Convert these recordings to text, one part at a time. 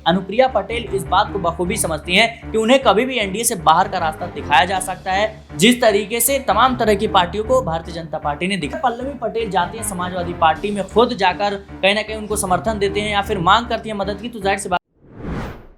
अनुप्रिया पटेल इस बात को बखूबी समझती हैं कि उन्हें कभी भी एनडीए से बाहर का रास्ता दिखाया जा सकता है, जिस तरीके से तमाम तरह की पार्टियों को भारतीय जनता पार्टी ने दिखाया। पल्लवी पटेल जाती है समाजवादी पार्टी में, खुद जाकर कहीं ना कहीं उनको समर्थन देते हैं या फिर मांग करती है मदद की, तो जाहिर सी बात।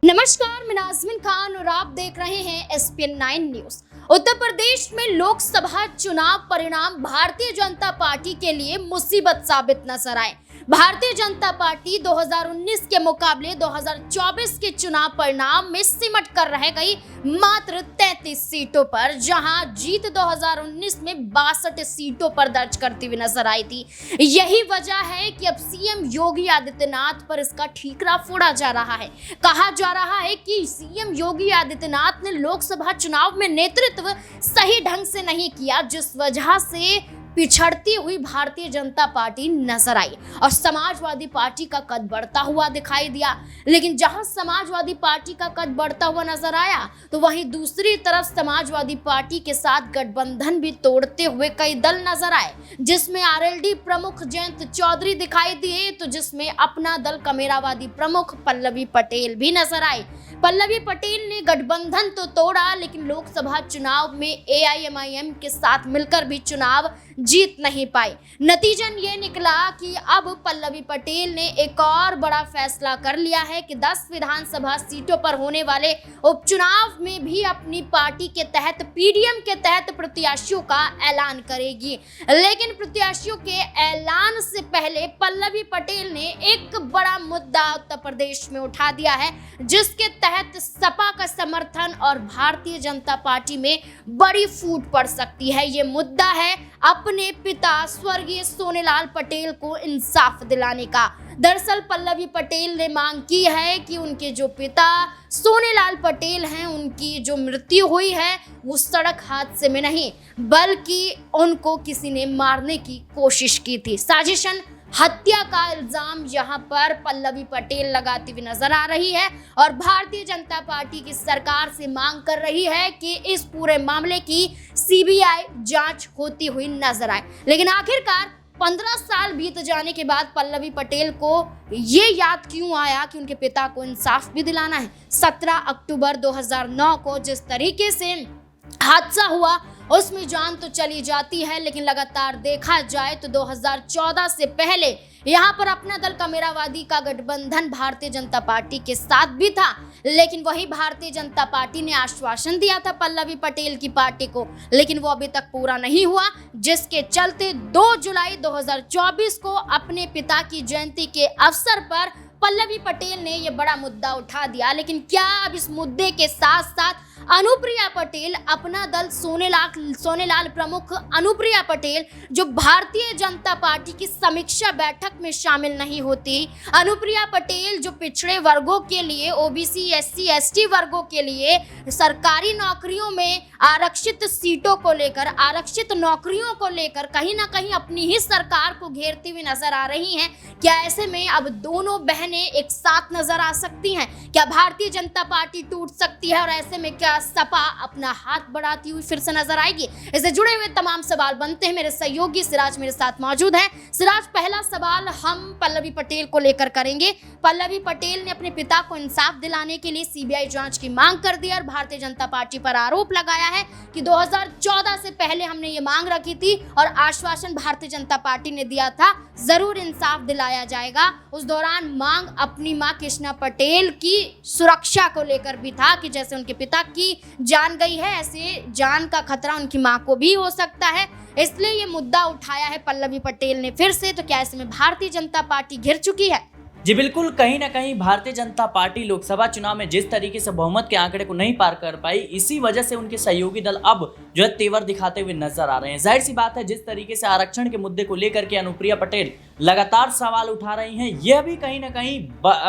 नमस्कार, मैं नाज़मीन खान और आप देख रहे हैं SPN9 न्यूज। उत्तर प्रदेश में लोकसभा चुनाव परिणाम भारतीय जनता पार्टी के लिए मुसीबत साबित नजर आए। भारतीय जनता पार्टी 2019 के मुकाबले 2024 के चुनाव परिणाम में सिमट कर रह गई मात्र 33 सीटों पर, जहां जीत 2019 में 62 सीटों पर दर्ज करती हुई नजर आई थी। यही वजह है कि अब सीएम योगी आदित्यनाथ पर इसका ठीकरा फोड़ा जा रहा है। कहा जा रहा है कि सीएम योगी आदित्यनाथ ने लोकसभा चुनाव में नेतृत्व सही ढंग से नहीं किया, जिस वजह से पिछड़ती हुई भारतीय जनता पार्टी नजर आई और समाजवादी पार्टी का कद बढ़ता हुआ दिखाई दिया। लेकिन जहां समाजवादी पार्टी का कद बढ़ता हुआ नजर आया, तो वहीं दूसरी तरफ समाजवादी पार्टी के साथ गठबंधन भी तोड़ते हुए कई दल नजर आए, जिसमें आरएलडी प्रमुख जयंत चौधरी दिखाई दिए, तो जिसमें अपना दल कमेरावादी प्रमुख पल्लवी पटेल भी नजर आए। पल्लवी पटेल ने गठबंधन तो तोड़ा, लेकिन लोकसभा चुनाव में AIMIM के साथ मिलकर भी चुनाव जीत नहीं पाई। नतीजन ये निकला कि अब पल्लवी पटेल ने एक और बड़ा फैसला कर लिया है कि 10 विधानसभा सीटों पर होने वाले उपचुनाव में भी अपनी पार्टी के तहत PDM के तहत प्रत्याशियों का ऐलान करेगी। लेकिन प्रत्याशियों के ऐलान से पहले पल्लवी पटेल ने एक बड़ा मुद्दा उत्तर प्रदेश में उठा दिया है, जिसके तहत सपा का समर्थन और भारतीय जनता पार्टी में बड़ी फूट पड़ सकती है। ये मुद्दा है अपने पिता स्वर्गीय सोनेलाल पटेल को इंसाफ दिलाने का। दरअसल पल्लवी पटेल ने मांग की है कि उनके जो पिता सोनेलाल पटेल हैं, उनकी जो मृत्यु हुई है वो सड़क हादसे में नहीं, बल्कि उनको किसी ने मारने की कोशिश की थी। साजिशन हत्या का इल्जाम यहां पर पल्लवी पटेल लगाती हुई नजर आ रही है और भारतीय जनता पार्टी की सरकार से मांग कर रही है कि इस पूरे मामले की CBI जांच होती हुई नजर आए। लेकिन आखिरकार 15 साल बीत जाने के बाद पल्लवी पटेल को ये याद क्यों आया कि उनके पिता को इंसाफ भी दिलाना है। 17 अक्टूबर 2009 को जिस तरीके से हादसा हुआ उसमें जान तो चली जाती है, लेकिन लगातार देखा जाए तो 2014 से पहले यहाँ पर अपना दल कमेरावादी का गठबंधन भारतीय जनता पार्टी के साथ भी था। लेकिन वही भारतीय जनता पार्टी ने आश्वासन दिया था पल्लवी पटेल की पार्टी को, लेकिन वो अभी तक पूरा नहीं हुआ, जिसके चलते 2 जुलाई 2024 को अपने पिता की जयंती के अवसर पर पल्लवी पटेल ने ये बड़ा मुद्दा उठा दिया। लेकिन क्या अब इस मुद्दे के साथ साथ अनुप्रिया पटेल, अपना दल सोनेलाल प्रमुख अनुप्रिया पटेल, जो भारतीय जनता पार्टी की समीक्षा बैठक में शामिल नहीं होती, अनुप्रिया पटेल जो पिछड़े वर्गों के लिए, OBC SC ST वर्गों के लिए सरकारी नौकरियों में आरक्षित सीटों को लेकर, आरक्षित नौकरियों को लेकर कहीं ना कहीं अपनी ही सरकार को घेरती हुई नजर आ रही हैं, क्या ऐसे में अब दोनों बहनें एक साथ नजर आ सकती हैं? क्या भारतीय जनता पार्टी टूट सकती है और ऐसे में क्या सपा अपना हाथ बढ़ाती हुई फिर से नजर आएगी? इससे जुड़े हुए तमाम सवाल बनते हैं। मेरे सहयोगी सिराज मेरे साथ मौजूद हैं। सिराज, पहला सवाल हम पल्लवी पटेल को लेकर करेंगे। पल्लवी पटेल ने अपने पिता को इंसाफ दिलाने के लिए CBI जांच की मांग कर दी और भारतीय जनता पार्टी पर आरोप लगाया है कि 2014 से पहले हमने ये मांग रखी थी और आश्वासन भारतीय जनता पार्टी ने दिया था जरूर इंसाफ दिलाया जाएगा। उस दौरान मांग अपनी मां कृष्णा पटेल की सुरक्षा को लेकर भी था कि जैसे उनके पिता की जान गई है, ऐसे जान का खतरा उनकी मां को भी हो सकता है, इसलिए ये मुद्दा उठाया है पल्लवी पटेल ने फिर से। तो क्या ऐसे में भारतीय जनता पार्टी घिर चुकी है? जी बिल्कुल, कहीं ना कहीं भारतीय जनता पार्टी लोकसभा चुनाव में जिस तरीके से बहुमत के आंकड़े को नहीं पार कर पाई, इसी वजह से उनके सहयोगी दल अब जो है तेवर दिखाते हुए नजर आ रहे हैं। जाहिर सी बात है, जिस तरीके से आरक्षण के मुद्दे को लेकर के अनुप्रिया पटेल लगातार सवाल उठा रही हैं, यह भी कहीं ना कहीं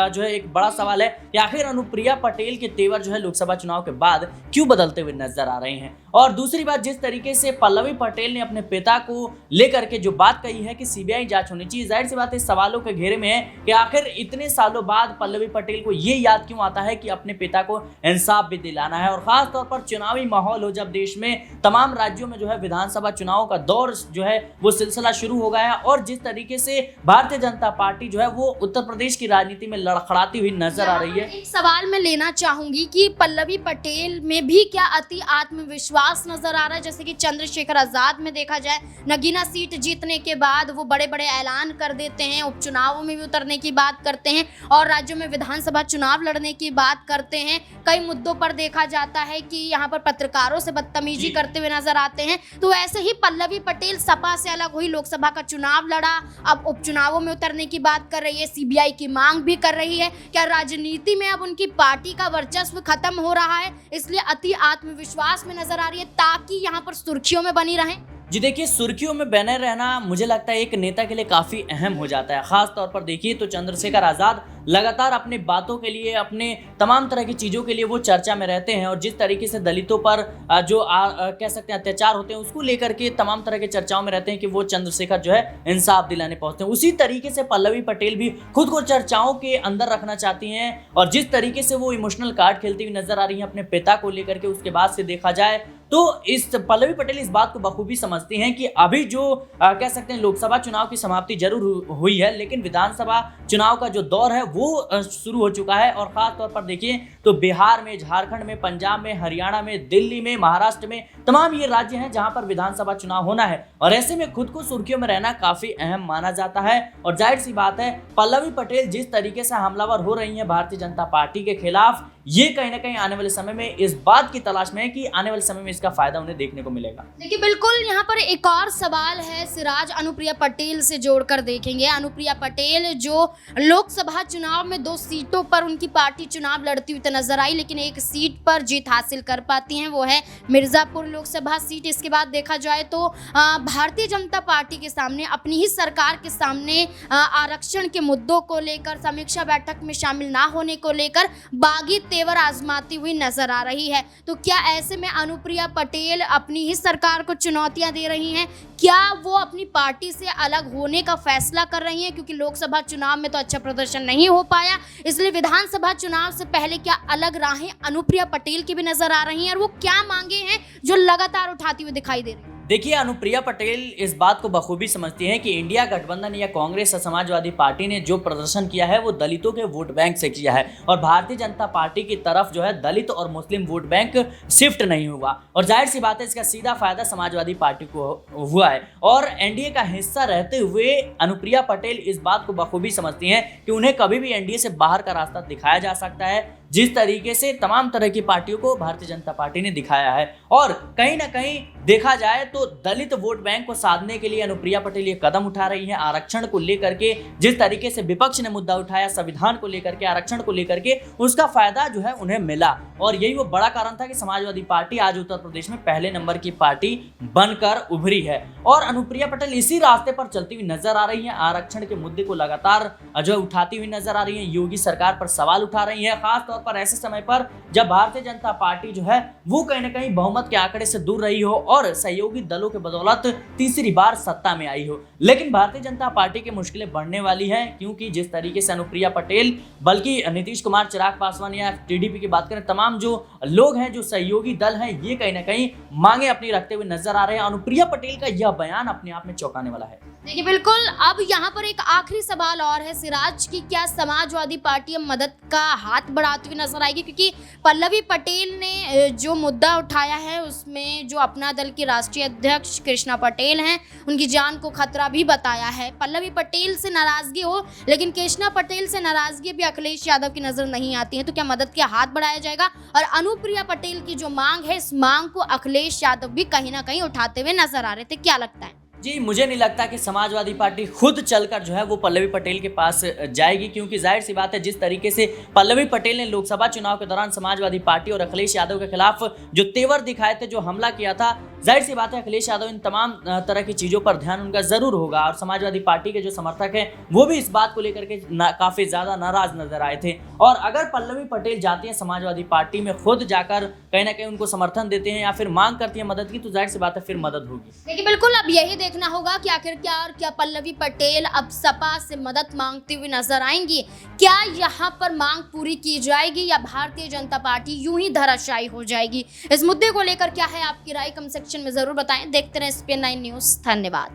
जो है एक बड़ा सवाल है कि आखिर अनुप्रिया पटेल के तेवर जो है लोकसभा चुनाव के बाद क्यों बदलते हुए नजर आ रहे हैं। और दूसरी बात, जिस तरीके से पल्लवी पटेल ने अपने पिता को लेकर के जो बात कही है कि CBI जांच होनी चाहिए, जाहिर सी बात है सवालों के घेरे में है कि आखिर इतने सालों बाद पल्लवी पटेल को ये याद क्यों आता है कि अपने पिता को इंसाफ भी दिलाना है। और खास तौर पर चुनावी माहौल हो, जब देश में तमाम राज्यों में जो है विधानसभा चुनाव का दौर जो है वो सिलसिला शुरू हो गया है और जिस तरीके से भारतीय जनता पार्टी जो है वो उत्तर प्रदेश की राजनीति में लड़खड़ाती हुई नजर आ रही है। एक सवाल मैं लेना चाहूंगी कि पल्लवी पटेल में भी क्या अति आत्मविश्वास नजर आ रहा है? जैसे कि चंद्रशेखर आजाद में देखा जाए, नगीना सीट जीतने के बाद वो बड़े बड़े ऐलान कर देते हैं, उपचुनावों में भी उतरने की बात करते हैं और राज्यों में विधानसभा चुनाव लड़ने की बात करते हैं। कई मुद्दों पर देखा जाता है कि यहाँ पर पत्रकारों से बदतमीजी करते हुए नजर आते हैं। तो ऐसे ही पल्लवी पटेल सपा से अलग हुई, लोकसभा का चुनाव लड़ा, अब उपचुनावों में उतरने की बात कर रही है, सीबीआई की मांग भी कर रही है। क्या राजनीति में अब उनकी पार्टी का वर्चस्व खत्म हो रहा है, इसलिए अति आत्मविश्वास में नजर आ रही है ताकि यहाँ पर सुर्खियों में बनी रहें? जी देखिए, सुर्खियों में बने रहना मुझे लगता है एक नेता के लिए काफ़ी अहम हो जाता है। ख़ास तौर पर देखिए तो चंद्रशेखर आज़ाद लगातार अपनी बातों के लिए, अपने तमाम तरह की चीज़ों के लिए वो चर्चा में रहते हैं और जिस तरीके से दलितों पर जो कह सकते हैं अत्याचार होते हैं उसको लेकर के तमाम तरह के चर्चाओं में रहते हैं कि वो चंद्रशेखर जो है इंसाफ दिलाने पहुँचते हैं। उसी तरीके से पल्लवी पटेल भी खुद को चर्चाओं के अंदर रखना चाहती हैं और जिस तरीके से वो इमोशनल कार्ड खेलती हुई नजर आ रही हैं अपने पिता को लेकर के, उसके बाद से देखा जाए तो इस पल्लवी पटेल इस बात को बखूबी समझती हैं कि अभी जो कह सकते हैं लोकसभा चुनाव की समाप्ति जरूर हुई है, लेकिन विधानसभा चुनाव का जो दौर है वो शुरू हो चुका है। और खास तौर पर देखिए तो बिहार में, झारखंड में, पंजाब में, हरियाणा में, दिल्ली में, महाराष्ट्र में, तमाम ये राज्य हैं जहां पर विधानसभा चुनाव होना है और ऐसे में खुद को सुर्खियों में रहना काफी अहम माना जाता है। और जाहिर सी बात है पल्लवी पटेल जिस तरीके से हमलावर हो रही है भारतीय जनता पार्टी के खिलाफ, ये कहीं ना कहीं आने वाले समय में इस बात की तलाश में है कि आने वाले समय में इसका फायदा उन्हें देखने को मिलेगा। देखिए बिल्कुल, यहाँ पर एक और सवाल है सिराज, अनुप्रिया पटेल से जोड़कर देखेंगे। अनुप्रिया पटेल जो लोकसभा चुनाव में 2 सीटों पर उनकी पार्टी चुनाव लड़ती हुई तो नजर आई, लेकिन एक सीट पर जीत हासिल कर पाती हैं, वो है मिर्जापुर लोकसभा सीट। इसके बाद देखा जाए तो भारतीय जनता पार्टी के सामने, अपनी ही सरकार के सामने आरक्षण के मुद्दों को लेकर, समीक्षा बैठक में शामिल ना होने को लेकर बागी तेवर आजमाती हुई नजर आ रही है। तो क्या ऐसे में अनुप्रिया पटेल अपनी ही सरकार को चुनौतियां दे रही हैं? क्या वो अपनी पार्टी से अलग होने का फैसला कर रही हैं? क्योंकि लोकसभा चुनाव में तो अच्छा प्रदर्शन नहीं हो पाया, इसलिए विधानसभा चुनाव से पहले क्या अलग राहें अनुप्रिया पटेल की भी नजर आ रही हैं और वो क्या मांगे हैं जो लगातार उठाती हुई दिखाई दे रही है? देखिए, अनुप्रिया पटेल इस बात को बखूबी समझती हैं कि इंडिया गठबंधन या कांग्रेस और समाजवादी पार्टी ने जो प्रदर्शन किया है वो दलितों के वोट बैंक से किया है और भारतीय जनता पार्टी की तरफ जो है दलित और मुस्लिम वोट बैंक शिफ्ट नहीं हुआ और जाहिर सी बात है इसका सीधा फायदा समाजवादी पार्टी को हुआ है। और एनडीए का हिस्सा रहते हुए अनुप्रिया पटेल इस बात को बखूबी समझती हैं कि उन्हें कभी भी एनडीए से बाहर का रास्ता दिखाया जा सकता है, जिस तरीके से तमाम तरह की पार्टियों को भारतीय जनता पार्टी ने दिखाया है। और कहीं ना कहीं देखा जाए तो दलित वोट बैंक को साधने के लिए अनुप्रिया पटेल ये कदम उठा रही है। आरक्षण को लेकर के जिस तरीके से विपक्ष ने मुद्दा उठाया, संविधान को लेकर के, आरक्षण को लेकर के, उसका फायदा जो है उन्हें मिला और यही वो बड़ा कारण था कि समाजवादी पार्टी आज उत्तर प्रदेश में पहले नंबर की पार्टी बनकर उभरी है। और अनुप्रिया पटेल इसी रास्ते पर चलती हुई नजर आ रही है, आरक्षण के मुद्दे को लगातार जो उठाती हुई नजर आ रही है, योगी सरकार पर सवाल उठा रही है, खासतौर पर ऐसे समय पर जब भारतीय जनता पार्टी जो है वो कहीं ना कहीं बहुमत के आंकड़े से दूर रही हो और सहयोगी दलों के बदौलत तीसरी बार सत्ता में आई हो। लेकिन भारतीय जनता पार्टी की मुश्किलें बढ़ने वाली हैं क्योंकि जिस तरीके से अनुप्रिया पटेल, बल्कि नीतीश कुमार, चिराग पासवान या टीडीपी की बात करें, तमाम जो लोग हैं, जो सहयोगी दल हैं, ये कहीं ना कहीं मांगे अपनी रखते हुए नजर आ रहे हैं। अनुप्रिया पटेल का यह बयान अपने आप में चौंकाने वाला है। देखिए बिल्कुल, अब यहाँ पर एक आखिरी सवाल और है सिराज की, क्या समाजवादी पार्टी मदद का हाथ बढ़ाती हुई नजर आएगी? क्योंकि पल्लवी पटेल ने जो मुद्दा उठाया है उसमें जो अपना दल की राष्ट्रीय अध्यक्ष कृष्णा पटेल हैं, उनकी जान को खतरा भी बताया है। पल्लवी पटेल से नाराजगी हो, लेकिन कृष्णा पटेल से नाराजगी भी अखिलेश यादव की नजर नहीं आती है। तो क्या मदद के हाथ बढ़ाया जाएगा? और अनुप्रिया पटेल की जो मांग है, इस मांग को अखिलेश यादव भी कहीं ना कहीं उठाते हुए नजर आ रहे थे, क्या लगता है? जी, मुझे नहीं लगता कि समाजवादी पार्टी खुद चलकर जो है वो पल्लवी पटेल के पास जाएगी, क्योंकि जाहिर सी बात है जिस तरीके से पल्लवी पटेल ने लोकसभा चुनाव के दौरान समाजवादी पार्टी और अखिलेश यादव के खिलाफ जो तेवर दिखाए थे, जो हमला किया था, जाहिर सी बात है अखिलेश यादव इन तमाम तरह की चीज़ों पर ध्यान उनका ज़रूर होगा और समाजवादी पार्टी के जो समर्थक हैं वो भी इस बात को लेकर के काफ़ी ज़्यादा नाराज नजर आए थे। और अगर पल्लवी पटेल जाती हैं समाजवादी पार्टी में, खुद जाकर कहीं ना कहीं उनको समर्थन देते हैं या फिर मांग करती है मदद की, तो जाहिर सी बात है फिर मदद होगी। देखिए बिल्कुल, अब यही देखना होगा कि आखिरकार क्या पल्लवी पटेल अब सपा से मदद मांगती हुई नजर आएंगी? क्या यहाँ पर मांग पूरी की जाएगी या भारतीय जनता पार्टी यूं ही धराशायी हो जाएगी? इस मुद्दे को लेकर क्या है आपकी राय? कमेंट सेक्शन में जरूर बताएं। देखते रहें SPN9 न्यूज़। धन्यवाद।